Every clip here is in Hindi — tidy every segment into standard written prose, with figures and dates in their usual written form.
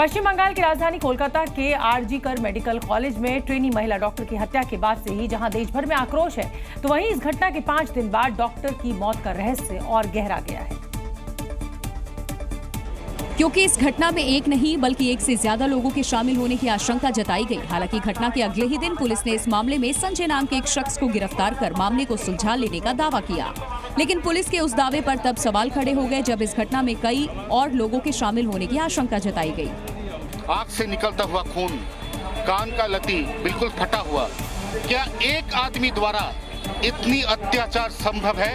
पश्चिम बंगाल की राजधानी कोलकाता के आरजी कर मेडिकल कॉलेज में ट्रेनी महिला डॉक्टर की हत्या के बाद से ही जहां देश भर में आक्रोश है, तो वहीं इस घटना के 5 दिन बाद डॉक्टर की मौत का रहस्य और गहरा गया है। क्योंकि इस घटना में एक नहीं बल्कि एक से ज्यादा लोगों के शामिल होने की आशंका जताई गई। हालांकि घटना के अगले ही दिन पुलिस ने इस मामले में संजय नाम के एक शख्स को गिरफ्तार कर मामले को सुलझा लेने का दावा किया, लेकिन पुलिस के उस दावे पर तब सवाल खड़े हो गए जब इस घटना में कई और लोगों के शामिल होने की आशंका जताई गई। आंख से निकलता हुआ खून, कान का लती बिल्कुल फटा हुआ, क्या एक आदमी द्वारा इतनी अत्याचार संभव है?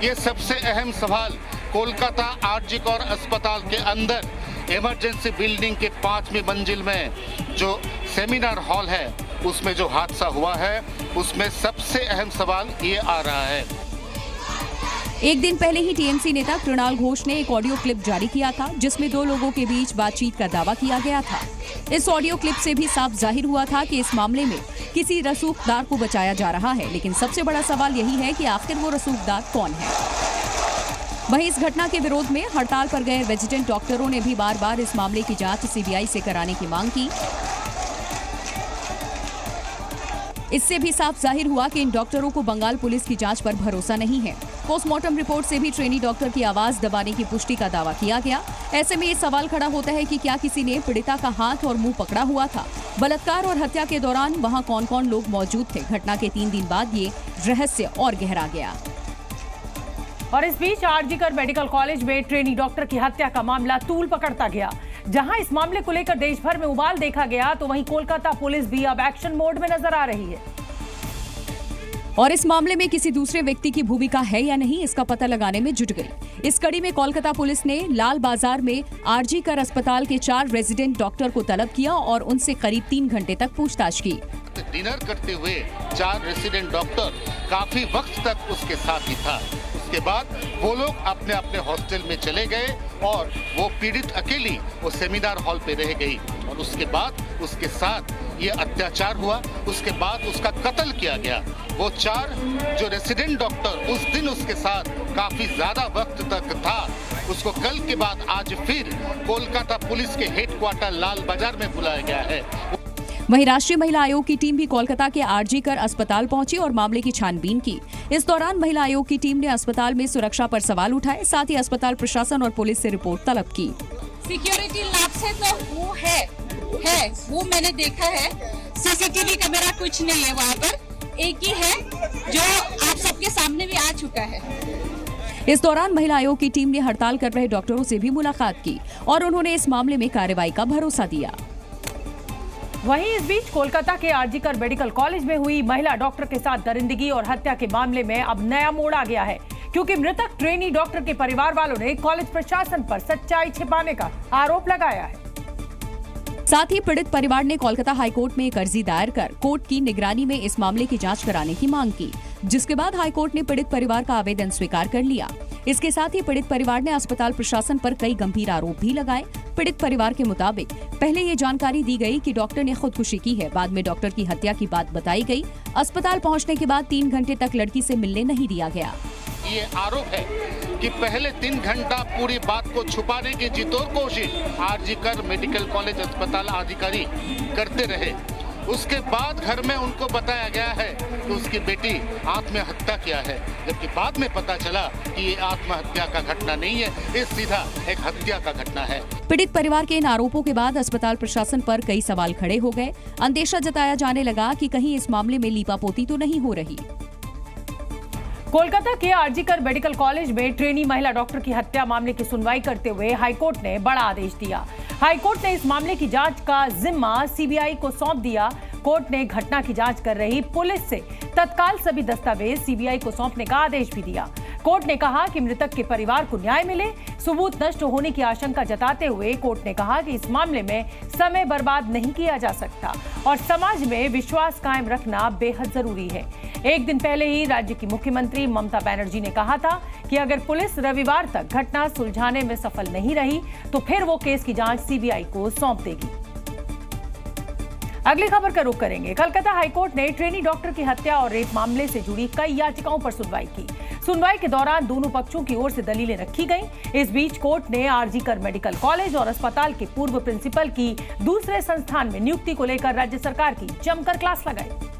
ये सबसे अहम सवाल कोलकाता आरजी कर अस्पताल के अंदर इमरजेंसी बिल्डिंग के 5वीं मंजिल में जो सेमिनार हॉल है उसमें जो हादसा हुआ है उसमें सबसे अहम सवाल ये आ रहा है। एक दिन पहले ही टीएमसी नेता कृणाल घोष ने एक ऑडियो क्लिप जारी किया था जिसमें 2 लोगों के बीच बातचीत का दावा किया गया था। इस ऑडियो क्लिप से भी साफ जाहिर हुआ था कि इस मामले में किसी रसूखदार को बचाया जा रहा है, लेकिन सबसे बड़ा सवाल यही है कि आखिर वो रसूखदार कौन है। वहीं इस घटना के विरोध में हड़ताल पर गए रेजिडेंट डॉक्टरों ने भी बार बार इस मामले की जांच सीबीआई से कराने की मांग की। इससे भी साफ जाहिर हुआ कि इन डॉक्टरों को बंगाल पुलिस की जांच पर भरोसा नहीं है। पोस्टमार्टम रिपोर्ट से भी ट्रेनी डॉक्टर की आवाज दबाने की पुष्टि का दावा किया गया। ऐसे में ये सवाल खड़ा होता है कि क्या किसी ने पीड़िता का हाथ और मुंह पकड़ा हुआ था? बलात्कार और हत्या के दौरान वहां कौन कौन लोग मौजूद थे? घटना के 3 दिन बाद ये रहस्य और गहरा गया। और इस बीच आरजी कर मेडिकल कॉलेज में ट्रेनी डॉक्टर की हत्या का मामला तूल पकड़ता गया। जहां इस मामले को लेकर देश भर में उबाल देखा गया, तो वहीं कोलकाता पुलिस भी अब एक्शन मोड में नजर आ रही है। और इस मामले में किसी दूसरे व्यक्ति की भूमिका है या नहीं, इसका पता लगाने में जुट गई। इस कड़ी में कोलकाता पुलिस ने लाल बाजार में आरजी कर अस्पताल के 4 रेजिडेंट डॉक्टर को तलब किया और उनसे करीब 3 घंटे तक पूछताछ की। डिनर करते हुए 4 रेजिडेंट डॉक्टर काफी वक्त तक उसके साथ ही था। उसके बाद वो लोग अपने अपने हॉस्टल में चले गए और वो पीड़ित अकेली वो सेमिनार हॉल पे रह गई और उसके बाद उसके साथ ये अत्याचार हुआ। उसके बाद उसका कत्ल किया गया। वो 4 जो रेजिडेंट डॉक्टर उस दिन उसके साथ काफी ज्यादा वक्त तक था, उसको कल के बाद आज फिर कोलकाता पुलिस के हेडक्वार्टर लाल बाजार में बुलाया गया है। वहीं राष्ट्रीय महिला आयोग की टीम भी कोलकाता के आरजी कर अस्पताल पहुंची और मामले की छानबीन की। इस दौरान महिला आयोग की टीम ने अस्पताल में सुरक्षा पर सवाल उठाए, साथ ही अस्पताल प्रशासन और पुलिस से रिपोर्ट तलब की। सिक्योरिटी लैब से तो वो है वो मैंने देखा है। सीसीटीवी कैमरा कुछ नहीं है वहाँ पर, एक ही है जो आप सबके सामने भी आ चुका है। इस दौरान महिला आयोग की टीम ने हड़ताल कर रहे डॉक्टरों से भी मुलाकात की और उन्होंने इस मामले में कार्रवाई का भरोसा दिया। वहीं इस बीच कोलकाता के आरजी कर मेडिकल कॉलेज में हुई महिला डॉक्टर के साथ दरिंदगी और हत्या के मामले में अब नया मोड़ आ गया है, क्योंकि मृतक ट्रेनी डॉक्टर के परिवार वालों ने कॉलेज प्रशासन पर सच्चाई छिपाने का आरोप लगाया है। साथ ही पीड़ित परिवार ने कोलकाता हाईकोर्ट में एक अर्जी दायर कर कोर्ट की निगरानी में इस मामले की जांच कराने की मांग की, जिसके बाद हाईकोर्ट ने पीड़ित परिवार का आवेदन स्वीकार कर लिया। इसके साथ ही पीड़ित परिवार ने अस्पताल प्रशासन पर कई गंभीर आरोप भी लगाए। पीड़ित परिवार के मुताबिक पहले ये जानकारी दी गई कि डॉक्टर ने खुदकुशी की है, बाद में डॉक्टर की हत्या की बात बताई गई। अस्पताल पहुंचने के बाद 3 घंटे तक लड़की से मिलने नहीं दिया गया। ये आरोप है कि पहले 3 घंटा पूरी बात को छुपाने की जितोर कोशिश आरजी कर मेडिकल कॉलेज अस्पताल अधिकारी करते रहे। उसके बाद घर में उनको बताया गया है कि उसकी बेटी आत्महत्या किया है, जबकि बाद में पता चला कि ये आत्महत्या का घटना नहीं है, ये सीधा एक हत्या का घटना है। पीड़ित परिवार के इन आरोपों के बाद अस्पताल प्रशासन पर कई सवाल खड़े हो गए। अंदेशा जताया जाने लगा कि कहीं इस मामले में लीपापोती तो नहीं हो रही। कोलकाता के आरजी कर मेडिकल कॉलेज में ट्रेनी महिला डॉक्टर की हत्या मामले की सुनवाई करते हुए हाईकोर्ट ने बड़ा आदेश दिया। हाईकोर्ट ने इस मामले की जांच का जिम्मा सीबीआई को सौंप दिया। कोर्ट ने घटना की जांच कर रही पुलिस से तत्काल सभी दस्तावेज सीबीआई को सौंपने का आदेश भी दिया। कोर्ट ने कहा कि मृतक के परिवार को न्याय मिले। सबूत नष्ट होने की आशंका जताते हुए कोर्ट ने कहा कि इस मामले में समय बर्बाद नहीं किया जा सकता और समाज में विश्वास कायम रखना बेहद जरूरी है। एक दिन पहले ही राज्य की मुख्यमंत्री ममता बनर्जी ने कहा था कि अगर पुलिस रविवार तक घटना सुलझाने में सफल नहीं रही तो फिर वो केस की जांच सीबीआई को सौंप देगी। अगली खबर का रुख करेंगे। कलकत्ता हाईकोर्ट ने ट्रेनी डॉक्टर की हत्या और रेप मामले से जुड़ी कई याचिकाओं पर सुनवाई की। सुनवाई के दौरान दोनों पक्षों की ओर से दलीलें रखी गईं। इस बीच कोर्ट ने आरजीकर मेडिकल कॉलेज और अस्पताल के पूर्व प्रिंसिपल की दूसरे संस्थान में नियुक्ति को लेकर राज्य सरकार की जमकर क्लास लगाई।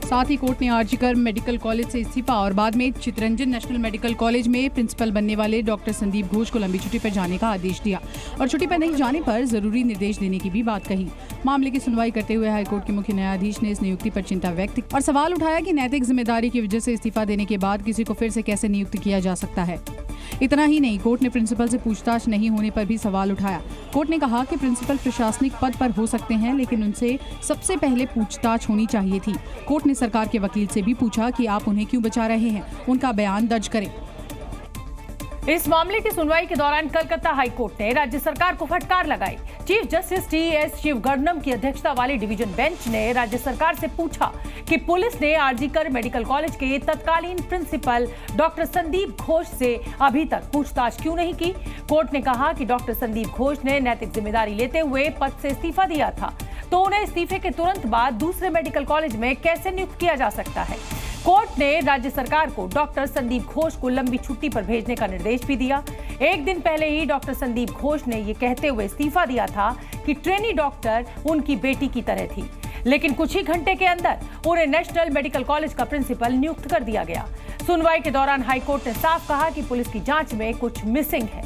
साथ ही कोर्ट ने आरजीकर मेडिकल कॉलेज से इस्तीफा और बाद में चित्तरंजन नेशनल मेडिकल कॉलेज में प्रिंसिपल बनने वाले डॉक्टर संदीप घोष को लंबी छुट्टी पर जाने का आदेश दिया और छुट्टी पर नहीं जाने पर जरूरी निर्देश देने की भी बात कही। मामले की सुनवाई करते हुए हाईकोर्ट के मुख्य न्यायाधीश ने इस नियुक्ति पर चिंता व्यक्त की और सवाल उठाया कि नैतिक जिम्मेदारी की वजह से इस्तीफा देने के बाद किसी को फिर से कैसे नियुक्त किया जा सकता है। इतना ही नहीं, कोर्ट ने प्रिंसिपल से पूछताछ नहीं होने पर भी सवाल उठाया। कोर्ट ने कहा कि प्रिंसिपल प्रशासनिक पद पर हो सकते हैं, लेकिन उनसे सबसे पहले पूछताछ होनी चाहिए थी। कोर्ट ने सरकार के वकील से भी पूछा कि आप उन्हें क्यों बचा रहे हैं, उनका बयान दर्ज करें। इस मामले की सुनवाई के दौरान कलकत्ता हाईकोर्ट ने राज्य सरकार को फटकार लगाई। Chief justice T.S.. शिवगर्णम की अध्यक्षता वाली डिवीजन बेंच ने राज्य सरकार से पूछा कि पुलिस ने आरजीकर मेडिकल कॉलेज के तत्कालीन प्रिंसिपल डॉक्टर संदीप घोष से अभी तक पूछताछ क्यों नहीं की। कोर्ट ने कहा कि डॉक्टर संदीप घोष ने नैतिक जिम्मेदारी लेते हुए पद से इस्तीफा दिया था, तो उन्हें इस्तीफे के तुरंत बाद दूसरे मेडिकल कॉलेज में कैसे नियुक्त किया जा सकता है। कोर्ट ने राज्य सरकार को डॉक्टर संदीप घोष को लंबी छुट्टी पर भेजने का निर्देश भी दिया। एक दिन पहले ही डॉक्टर संदीप घोष ने ये कहते हुए इस्तीफा दिया था कि ट्रेनी डॉक्टर उनकी बेटी की तरह थी, लेकिन कुछ ही घंटे के अंदर उन्हें नेशनल मेडिकल कॉलेज का प्रिंसिपल नियुक्त कर दिया गया। सुनवाई के दौरान हाईकोर्ट ने साफ कहा कि पुलिस की जांच में कुछ मिसिंग है।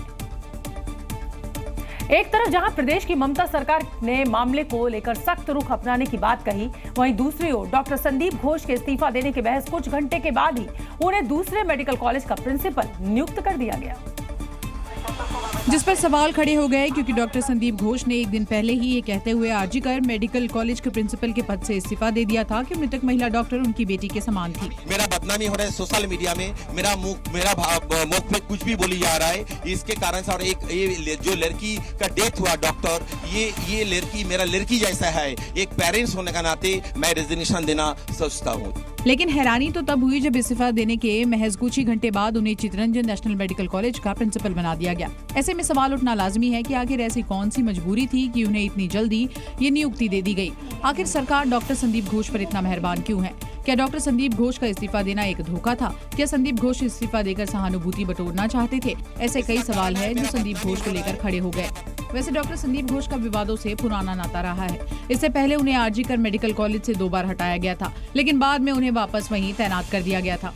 एक तरफ जहां प्रदेश की ममता सरकार ने मामले को लेकर सख्त रुख अपनाने की बात कही, वहीं दूसरी ओर डॉक्टर संदीप घोष के इस्तीफा देने के बहस कुछ घंटे के बाद ही उन्हें दूसरे मेडिकल कॉलेज का प्रिंसिपल नियुक्त कर दिया गया, जिस पर सवाल खड़े हो गए क्योंकि डॉक्टर संदीप घोष ने एक दिन पहले ही ये कहते हुए आरजीकर मेडिकल कॉलेज के प्रिंसिपल के पद से इस्तीफा दे दिया था कि मृतक महिला डॉक्टर उनकी बेटी के समान थी। मेरा बदनामी हो रहा है सोशल मीडिया में, मेरा मुख में कुछ भी बोली जा रहा है, इसके कारण से। और एक ये जो लड़की का डेथ हुआ डॉक्टर, ये लड़की मेरा लड़की जैसा है। एक पेरेंट्स होने का नाते मैं रेजिग्नेशन देना सोचता हूँ। लेकिन हैरानी तो तब हुई जब इस्तीफा देने के महज कुछ ही घंटे बाद उन्हें चित्तरंजन नेशनल मेडिकल कॉलेज का प्रिंसिपल बना दिया गया। ऐसे में सवाल उठना लाजमी है कि आखिर ऐसी कौन सी मजबूरी थी कि उन्हें इतनी जल्दी ये नियुक्ति दे दी गई। आखिर सरकार डॉक्टर संदीप घोष पर इतना मेहरबान क्यों है? क्या डॉक्टर संदीप घोष का इस्तीफा देना एक धोखा था? क्या संदीप घोष इस्तीफा देकर सहानुभूति बटोरना चाहते थे? ऐसे कई सवाल हैं जो संदीप घोष को लेकर खड़े हो गए। वैसे डॉक्टर संदीप घोष का विवादों से पुराना नाता रहा है। इससे पहले उन्हें आरजीकर मेडिकल कॉलेज से 2 बार हटाया गया था, लेकिन बाद में उन्हें वापस वहीं तैनात कर दिया गया था।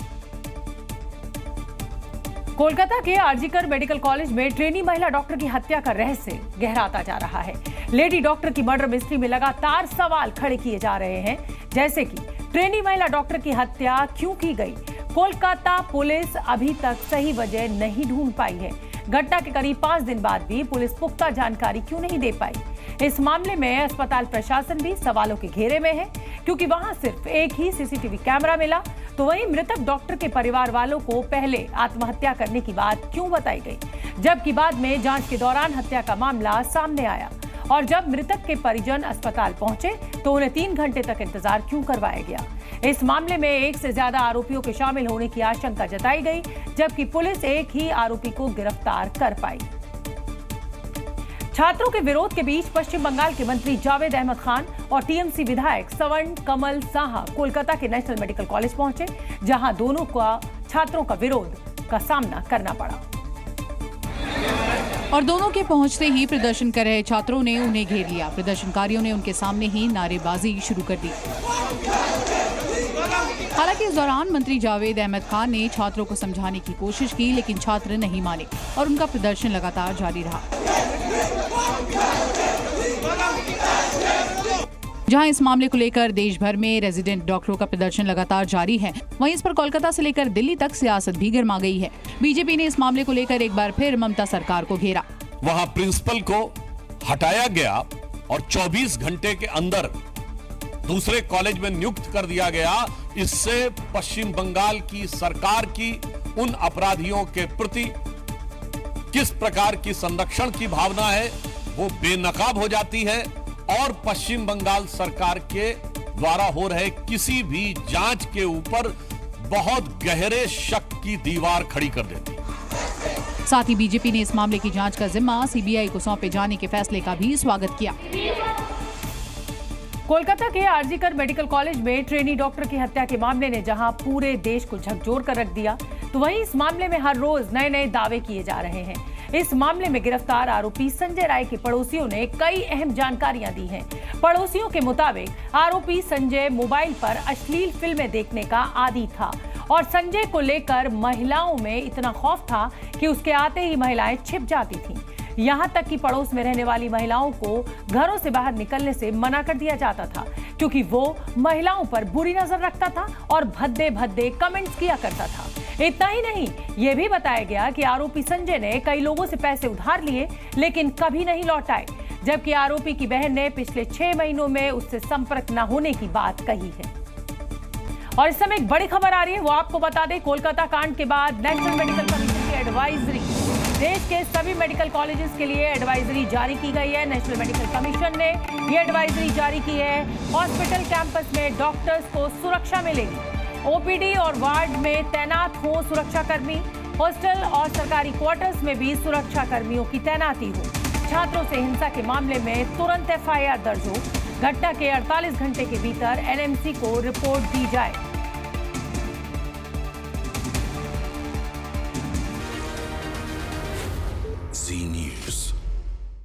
कोलकाता के आरजीकर मेडिकल कॉलेज में ट्रेनी महिला डॉक्टर की हत्या का रहस्य गहराता जा रहा है। लेडी डॉक्टर की मर्डर मिस्ट्री में लगातार सवाल खड़े किए जा रहे हैं, जैसे कि ट्रेनी महिला डॉक्टर की हत्या क्यों की गई? कोलकाता पुलिस अभी तक सही वजह नहीं ढूंढ पाई है। घटना के करीब 5 दिन बाद भी पुलिस पुख्ता जानकारी क्यों नहीं दे पाई? इस मामले में अस्पताल प्रशासन भी सवालों के घेरे में है, क्योंकि वहां सिर्फ एक ही सीसीटीवी कैमरा मिला। तो वहीं मृतक डॉक्टर के परिवार वालों को पहले आत्महत्या करने की बात क्यों बताई गई, जबकि बाद में जांच के दौरान हत्या का मामला सामने आया। और जब मृतक के परिजन अस्पताल पहुंचे तो उन्हें 3 घंटे तक इंतजार क्यों करवाया गया? इस मामले में 1 से ज्यादा आरोपियों के शामिल होने की आशंका जताई गई, जबकि पुलिस एक ही आरोपी को गिरफ्तार कर पाई। छात्रों के विरोध के बीच पश्चिम बंगाल के मंत्री जावेद अहमद खान और टीएमसी विधायक स्वर्ण कमल साहा कोलकाता के नेशनल मेडिकल कॉलेज पहुंचे, जहां दोनों का छात्रों का विरोध का सामना करना पड़ा। और दोनों के पहुंचते ही प्रदर्शन कर रहे छात्रों ने उन्हें घेर लिया। प्रदर्शनकारियों ने उनके सामने ही नारेबाजी शुरू कर दी। हालांकि इस दौरान मंत्री जावेद अहमद खान ने छात्रों को समझाने की कोशिश की, लेकिन छात्र नहीं माने और उनका प्रदर्शन लगातार जारी रहा। जहां इस मामले को लेकर देश भर में रेजिडेंट डॉक्टरों का प्रदर्शन लगातार जारी है, वहीं इस पर कोलकाता से लेकर दिल्ली तक सियासत भी गर्मा गई है। बीजेपी ने इस मामले को लेकर एक बार फिर ममता सरकार को घेरा। वहां प्रिंसिपल को हटाया गया और 24 घंटे के अंदर दूसरे कॉलेज में नियुक्त कर दिया गया। इससे पश्चिम बंगाल की सरकार की उन अपराधियों के प्रति किस प्रकार की संरक्षण की भावना है वो बेनकाब हो जाती है और पश्चिम बंगाल सरकार के द्वारा हो रहे किसी भी जांच के ऊपर बहुत गहरे शक की दीवार खड़ी कर देती है। साथ ही बीजेपी ने इस मामले की जांच का जिम्मा सीबीआई को सौंपे जाने के फैसले का भी स्वागत किया। कोलकाता के आरजीकर मेडिकल कॉलेज में ट्रेनी डॉक्टर की हत्या के मामले ने जहां पूरे देश को झकझोर कर रख दिया, तो वहीं इस मामले में हर रोज नए नए दावे किए जा रहे हैं। इस मामले में गिरफ्तार आरोपी संजय राय के पड़ोसियों ने कई अहम जानकारियां दी हैं। पड़ोसियों के मुताबिक आरोपी संजय मोबाइल पर अश्लील फिल्में देखने का आदी था और संजय को लेकर महिलाओं में इतना खौफ था कि उसके आते ही महिलाएं छिप जाती थीं। यहां तक कि पड़ोस में रहने वाली महिलाओं को घरों से बाहर निकलने से मना कर दिया जाता था, क्योंकि वो महिलाओं पर बुरी नजर रखता था और भद्दे भद्दे कमेंट्स किया करता था। इतना ही नहीं, यह भी बताया गया कि आरोपी संजय ने कई लोगों से पैसे उधार लिए लेकिन कभी नहीं लौटाए, जबकि आरोपी की बहन ने पिछले 6 महीनों में उससे संपर्क न होने की बात कही है। और इस समय एक बड़ी खबर आ रही है, वो आपको बता दें। कोलकाता कांड के बाद नेशनल मेडिकल कमीशन की एडवाइजरी, देश के सभी मेडिकल कॉलेजेस के लिए एडवाइजरी जारी की गई है। नेशनल मेडिकल कमीशन ने ये एडवाइजरी जारी की है। हॉस्पिटल कैंपस में डॉक्टर्स को सुरक्षा मिलेगी। ओपीडी और वार्ड में तैनात हो सुरक्षाकर्मी। हॉस्टल और सरकारी क्वार्टर्स में भी सुरक्षा कर्मियों की तैनाती हो। छात्रों से हिंसा के मामले में तुरंत एफआईआर दर्ज हो। घटना के 48 घंटे के भीतर एनएमसी को रिपोर्ट दी जाए। Z News।